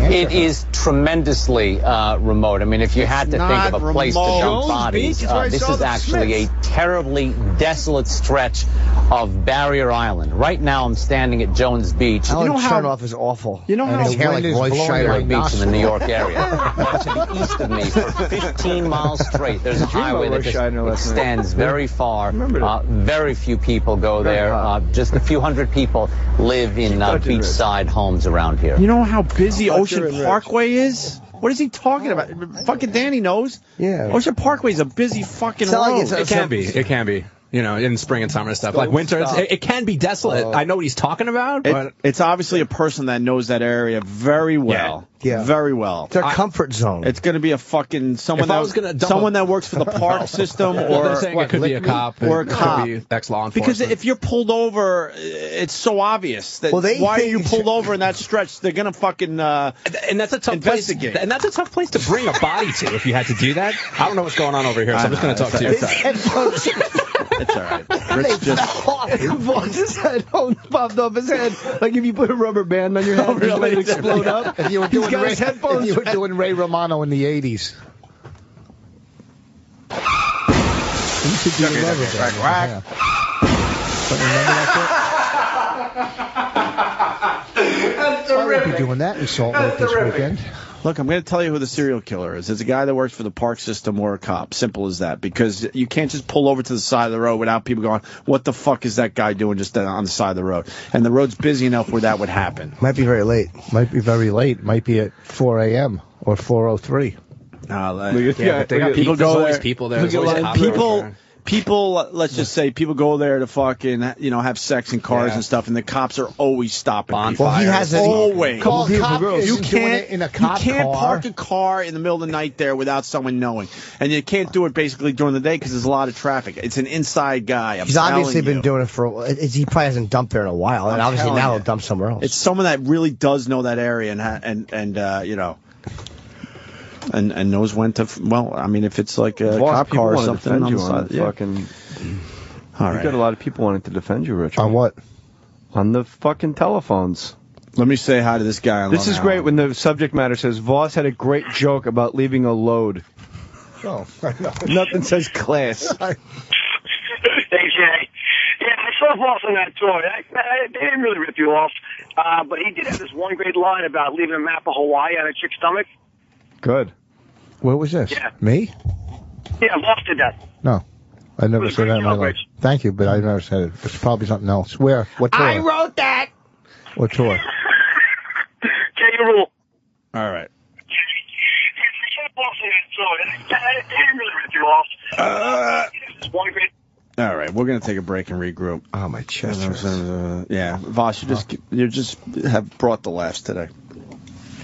It is tremendously remote. I mean, if you had to think of a place to remote. dump Jones bodies, Beach is where I this saw is the actually a Smiths. terribly desolate stretch of Barrier Island. Right now, I'm standing at Jones Beach. Alan know how- Chernoff is awful. You know And how his hair like wind is Roy blowing Scheider. my Beach in the New York nostril. area. But to the east of me, for 15 miles straight, there's a highway that just extends very far. Very few people go there. Just a few hundred people live in beachside homes around here. You know how busy Toucher Ocean and Rich. Parkway is? What is he talking about? Fucking Danny knows. Yeah. Ocean Parkway is a busy fucking It's not like road. it's It can be. It can be. You know, in spring and summer and stuff. Like winter, it can be desolate. I know what he's talking about, but It's obviously a person that knows that area very well. Yeah. Very well. It's their comfort zone. It's going to be a fucking someone If I was gonna that dump someone that works for the park system well, they're or saying it could be a cop or a it could cop. be ex-law Because enforcement. if you're pulled over, it's so obvious that Well, they why are think you it's- pulled over in that stretch? They're going to fucking and that's a tough investigate. place. And that's a tough place to bring a body to if you had to do that. I don't know what's going on over here, so I'm just going to talk to you. It's all right. Rich just His head popped off his head. Like if you put a rubber band on your head, just let it explode up. If you were He's doing got Ray, his headphones. if you were doing Ray Romano in the 80s. You should do the rubber band. Yeah. But remember that bit? I won't be doing that in Salt Lake this weekend. Look, I'm going to tell you who the serial killer is. It's a guy that works for the park system or a cop. Simple as that. Because you can't just pull over to the side of the road without people going, what the fuck is that guy doing just on the side of the road? And the road's busy enough where that would happen. Might be very late. Might be very late. Might be at 4 a.m. or 4:03. But People people there's go always there. people there. There's always cops People, let's just say, people go there to fucking, have sex in cars and stuff, and the cops are always stopping. Bonfires. Well, he has a always. Well, a cop You isn't doing can't it in a cop car. park a car in the middle of the night there without someone knowing, and you can't do it basically during the day because there's a lot of traffic. It's an inside guy. He's obviously been doing it for. He probably hasn't dumped there in a while, and obviously telling now you. he'll dump somewhere else. It's someone that really does know that area and knows when to. Well, I mean, if it's like a cop car or something on the side, fucking. All You right. got a lot of people wanting to defend you, Rich. On what? On the fucking telephones. Let me say hi to this guy on This Long is great Island. when the subject matter says Voss had a great joke about leaving a load. Oh, I know. Nothing says class. Hey, Jay. Yeah, I saw Voss on that tour. They didn't really rip you off, but he did have this one great line about leaving a map of Hawaii on a chick's stomach. Good. Where was this? Yeah. Me? Yeah, Voss did that. No. I never It was said that in my great, life. Rich. Thank you, but I never said it. It's probably something else. Where? What tour? I wrote that. What tour? Jay, you rule. All right. They didn't really rip you off. This one great. All right, we're gonna take a break and regroup. Oh, my chest hurts. Yeah, Voss, you just have brought the laughs today.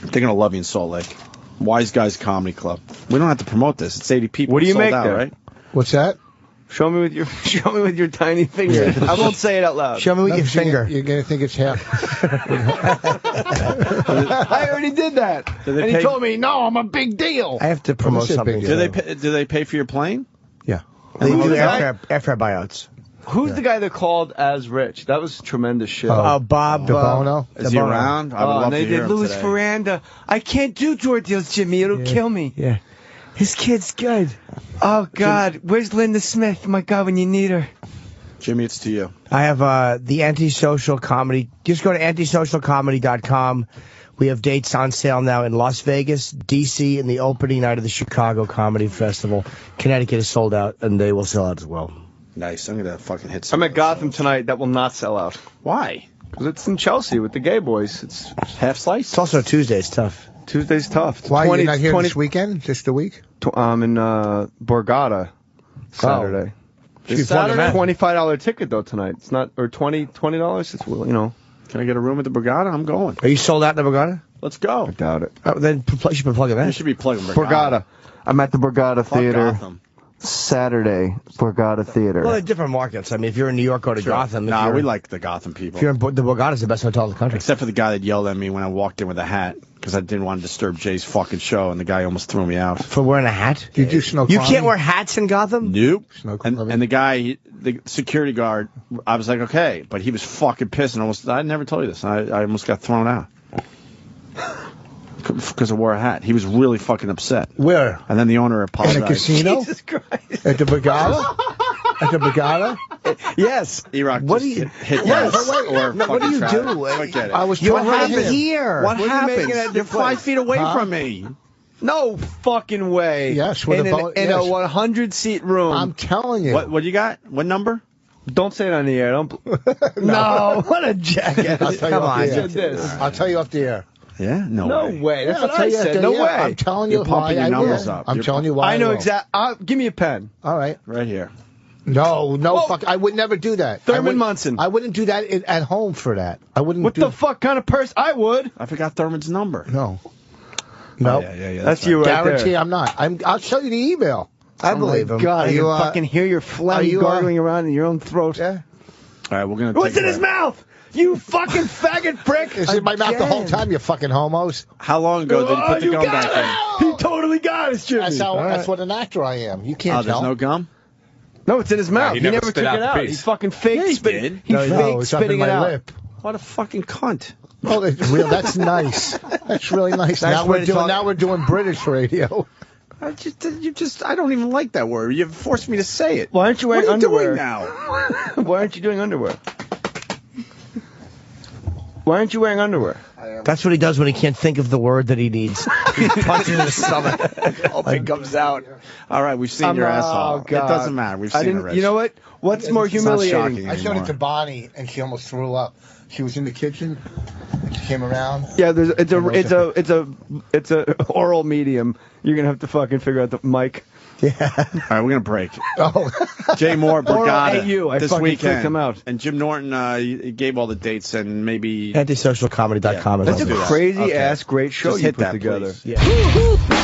They're gonna love you in Salt Lake. Wise Guys Comedy Club. We don't have to promote this. It's 80 people. What do you sold make out, there? right? What's that? Show me with your tiny finger. Yeah. I won't say it out loud. Show me with your finger. You're going to think it's half. I already did that. Do they And pay- he told me, no, I'm a big deal. I have to promote What's a something. big Do they pay for your plane? Yeah. They do Who's after buyouts. Who's the guy that called as Rich? That was tremendous shit. Bob DeBono? Is he around? I would love and to they hear did him Louis today. Ferranda. I can't do drug deals, Jimmy. It'll kill me. Yeah. His kid's good. Oh, God. Where's Linda Smith? My God, when you need her. Jimmy, it's to you. I have the Antisocial Comedy. Just go to antisocialcomedy.com. We have dates on sale now in Las Vegas, D.C., and the opening night of the Chicago Comedy Festival. Connecticut is sold out, and they will sell out as well. Nice. I'm gonna fucking hit some. I'm at Gotham tonight. That will not sell out. Why? Because it's in Chelsea with the gay boys. It's half slice. It's also Tuesday. It's tough. Tuesday's tough. Why, you're not here this weekend? Just a week? I'm in Borgata Saturday. It's Saturday? $25 ticket, though, tonight. It's not, or $20. It's, you know. Can I get a room at the Borgata? I'm going. Are you sold out in the Borgata? Let's go. I doubt it. Oh, then you should be plugging that. You should be plugging Borgata. I'm at the Borgata Theater. Gotham. Saturday, Borgata Theater. Well, they're different markets. I mean, if you're in New York, go to Gotham. Nah, we like the Gotham people. If you're in the Borgata's the best hotel in the country. Except for the guy that yelled at me when I walked in with a hat because I didn't want to disturb Jay's fucking show, and the guy almost threw me out. For wearing a hat? You do snow You climbing? can't wear hats in Gotham? Nope. And the guy, the security guard, I was like, okay, but he was fucking pissed, and I never told you this. I almost got thrown out. Because I wore a hat. He was really fucking upset. Where? And then the owner apologized. In a casino? Jesus Christ. At the Borgata? At the Borgata? Yes. E-Rock What just do you- hit Yes. this or No, what do fucking you try do? it. Forget it. I was What trying to happened hit him. here? What What are you happened? making at the You're 5 place? feet away Huh? from me. No fucking way. Yes, with in a boat- in yes. a 100-seat room. I'm telling you. What do you got? What number? Don't say it on the air. Don't. No, what a jackass. I'll tell you Come off on. the air. This. I'll tell you off the air. Yeah? No way. That's I'll what tell I you said. after No the air. way. I'm telling you You're pumping why your I numbers will. up. I'm You're telling you why I know will. exactly. Give me a pen. All right. Right here. No, Whoa. fuck. I would never do that. Thurman Munson. I wouldn't do that at home for that. I wouldn't What do the fuck kind of person? I would. I forgot Thurman's number. No. No. Oh, yeah. That's you right Guarantee there. I'm not. I'll show you the email. I believe him. God, Are I you, can fucking hear your phlegm gargling around in your own throat. Yeah. All right, we're going to What's in his mouth? You fucking faggot prick! It's in my mouth the whole time, you fucking homos. How long ago did you put the gum back in? He totally got us, Jimmy. That's what an actor I am. You can't Oh, there's tell. no gum? No, it's in his mouth. he He never never spit took out it the out. piece. He fucking faked he spit. did. He No, faked it's up in spitting my it out. lip. What a fucking cunt. Oh, that's real. That's nice. That's really nice. Nice Now way we're to talk. doing British radio. I don't even like that word. You forced me to say it. Why aren't you wearing What are you underwear doing now? Why aren't you doing underwear? Why aren't you wearing underwear? That's what he does when he can't think of the word that he needs. He punches in the stomach. Whole thing comes out. All right, we've seen your asshole. It God. doesn't matter. We've seen the rest. You know what? What's more It's not humiliating? shocking I showed it anymore. to Bonnie, and she almost threw up. She was in the kitchen, and she came around. Yeah, it's a oral medium. You're gonna have to fucking figure out the mic. Yeah. All right, we're going to break. Oh. Jay Mohr, Oral Borgata, AU. I this fucking weekend. freaked him out. And Jim Norton he gave all the dates and maybe... Antisocialcomedy.com. Yeah, is That's on a there. crazy Okay. ass great show Just you hit put that, together. please. Yeah.